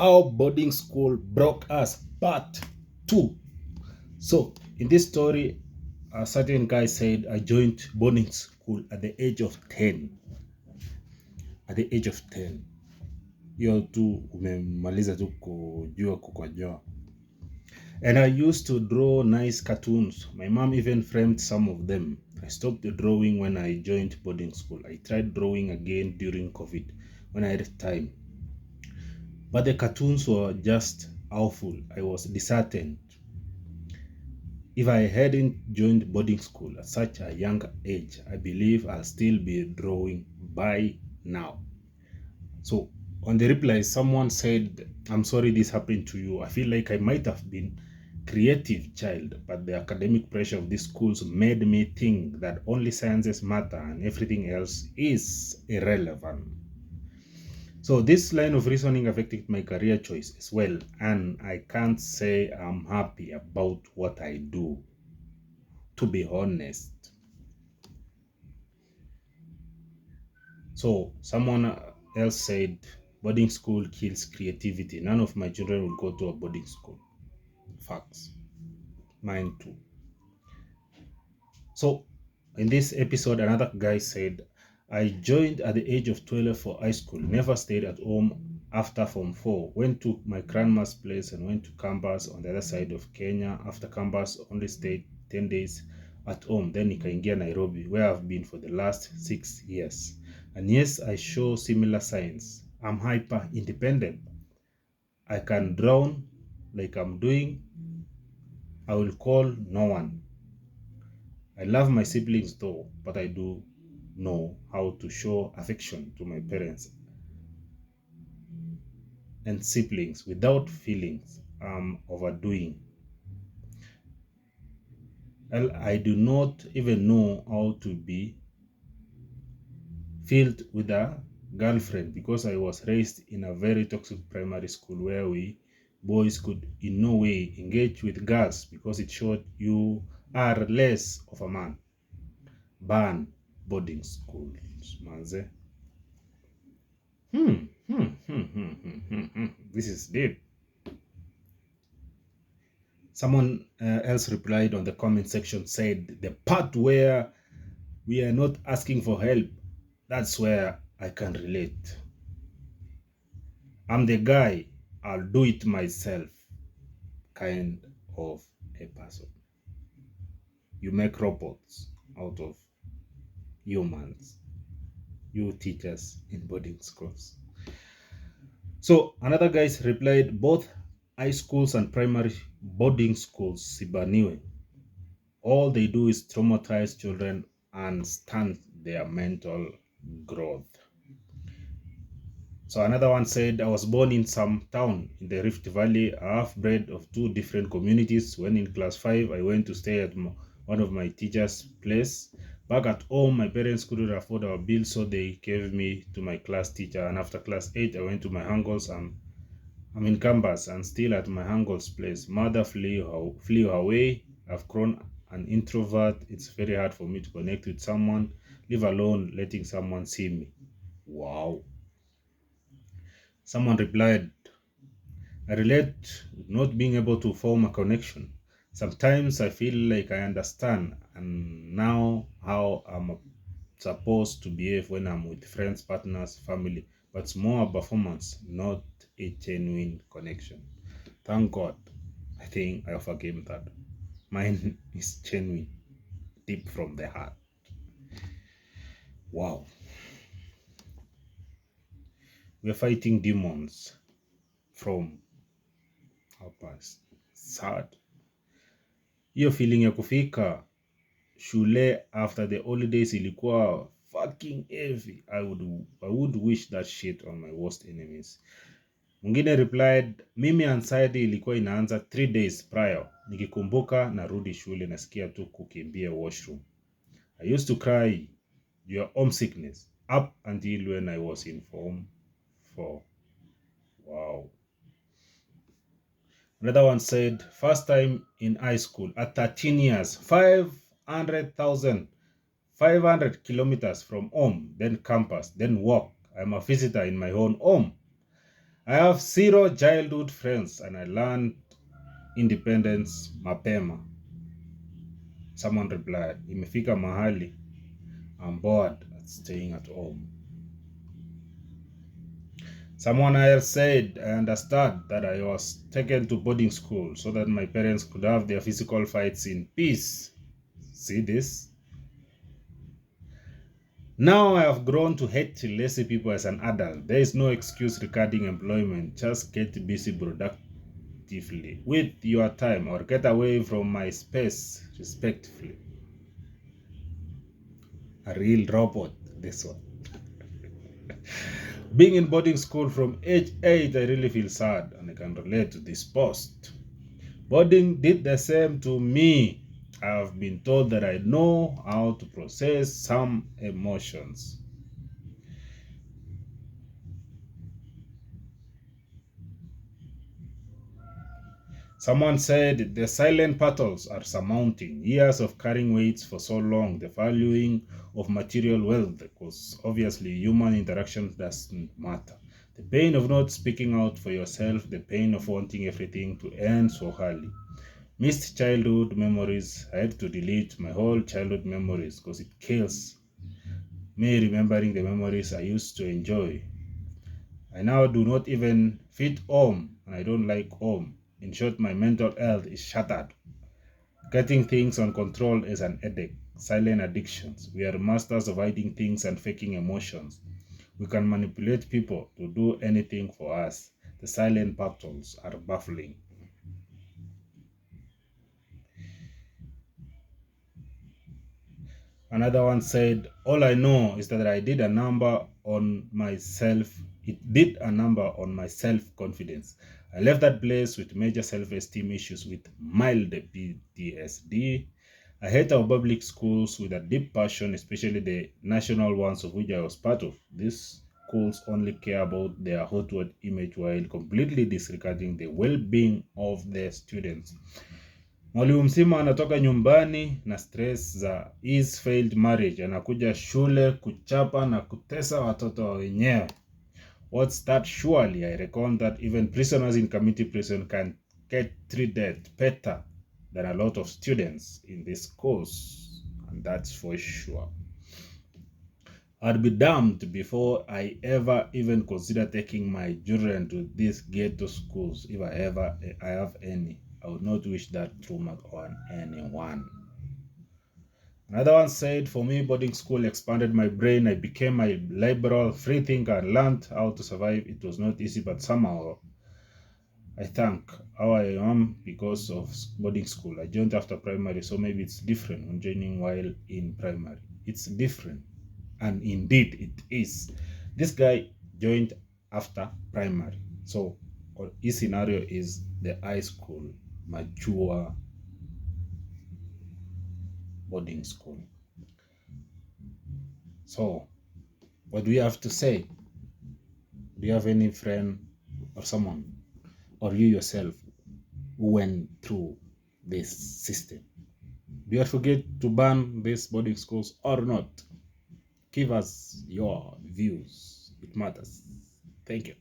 How boarding school broke us, part 2. So in this story, a certain guy said, I joined boarding school at the age of 10. At the age of 10. Hiyo tu umemaliza tu kujua kukojoa. And I used to draw nice cartoons. My mom even framed some of them. I stopped drawing when I joined boarding school. I tried drawing again during COVID when I had time. But the cartoons were just awful. I was disheartened. If I hadn't joined boarding school at such a young age, I believe I'll still be drawing by now. So on the reply, someone said, I'm sorry this happened to you. I feel like I might have been creative child, but the academic pressure of these schools made me think that only sciences matter and everything else is irrelevant. So this line of reasoning affected my career choice as well, and I can't say I'm happy about what I do, to be honest. So someone else said, boarding school kills creativity. None of my children will go to a boarding school. Facts. Mine too. So in this episode, another guy said, I joined at the age of 12 for high school, never stayed at home after Form 4, went to my grandma's place and went to campus on the other side of Kenya. After campus, only stayed 10 days at home, then nikaingia Nairobi, where I've been for the last 6 years. And yes, I show similar signs. I'm hyper independent. I can drown like I'm doing. I will call no one. I love my siblings though, but I do know how to show affection to my parents and siblings without feelings I'm overdoing. I do not even know how to be filled with a girlfriend because I was raised in a very toxic primary school where we boys could in no way engage with girls because it showed you are less of a man. Ban boarding schools, manze. This is deep. Someone else replied on the comment section, said, the part where we are not asking for help, that's where I can relate. I'm the guy, I'll do it myself kind of a person. You make robots out of humans. You teachers in boarding schools. So another guy replied, both high schools and primary boarding schools sibaniwe. All they do is traumatize children and stunt their mental growth. So another one said, I was born in some town in the Rift Valley, half-bred of two different communities. When in class 5, I went to stay at one of my teachers' place. Back at home, my parents couldn't afford our bills, so they gave me to my class teacher. And after class 8, I went to my uncle's. I'm in campus and still at my uncle's place. Mother flew away. I've grown an introvert. It's very hard for me to connect with someone, leave alone letting someone see me. Wow. Someone replied, I relate with not being able to form a connection. Sometimes I feel like I understand and now how I'm supposed to behave when I'm with friends, partners, family, but it's more a performance, not a genuine connection. Thank God. I think I overcame that. Mine is genuine, deep from the heart. Wow. We're fighting demons from our past. Sad. Hiyo feeling ya kufika shule after the holidays ilikuwa fucking heavy. I would wish that shit on my worst enemies. Mwingine replied, mimi anxiety ilikuwa inaanza 3 days prior. Nikikumbuka narudi shule nasikia tu kukimbia washroom. I used to cry your homesickness up until when I was in Form 4. Wow. Another one said, first time in high school at 13 years, 500 kilometers from home, then campus, then work. I'm a visitor in my own home. I have zero childhood friends and I learned independence mapema. Someone replied, imefika mahali, I'm bored at staying at home. Someone else said, I understood that I was taken to boarding school so that my parents could have their physical fights in peace. See this? Now I have grown to hate lazy people as an adult. There is no excuse regarding employment. Just get busy productively with your time or get away from my space respectfully. A real robot, this one. Being in boarding school from age 8, I really feel sad and I can relate to this post. Boarding did the same to me. I have been told that I know how to process some emotions. Someone said the silent battles are surmounting years of carrying weights for so long, the valuing of material wealth, because obviously human interaction doesn't matter. The pain of not speaking out for yourself, the pain of wanting everything to end so early. Missed childhood memories. I had to delete my whole childhood memories because it kills me remembering the memories I used to enjoy. I now do not even fit home and I don't like home. In short, my mental health is shattered. Getting things on control is an headache. Silent addictions. We are masters of hiding things and faking emotions. We can manipulate people to do anything for us. The silent battles are baffling. Another one said, all I know is that I did a number on myself. It did a number on my self-confidence. I left that place with major self-esteem issues with mild PTSD. I hate our public schools with a deep passion, especially the national ones of which I was part of. These schools only care about their outward image while completely disregarding the well-being of their students. Mwalimu mzima anatoka nyumbani na stress za his failed marriage, anakuja shule kuchapa na kutesa watoto wa wenyewe. What's that? Surely I reckon that even prisoners in community prison can get treated better than a lot of students in this course, and that's for sure. I'd be damned before I ever even consider taking my children to these ghetto schools if I have any. I would not wish that trauma on anyone. Another one said, for me, boarding school expanded my brain. I became a liberal, free thinker and learned how to survive. It was not easy, but somehow I thank how I am because of boarding school. I joined after primary, so maybe it's different when joining while in primary. It's different. And indeed, it is. This guy joined after primary. So his scenario is the high school, mature boarding school. So, what do you have to say? Do you have any friend or someone, or you yourself, who went through this system? Do you forget to ban these boarding schools or not? Give us your views. It matters. Thank you.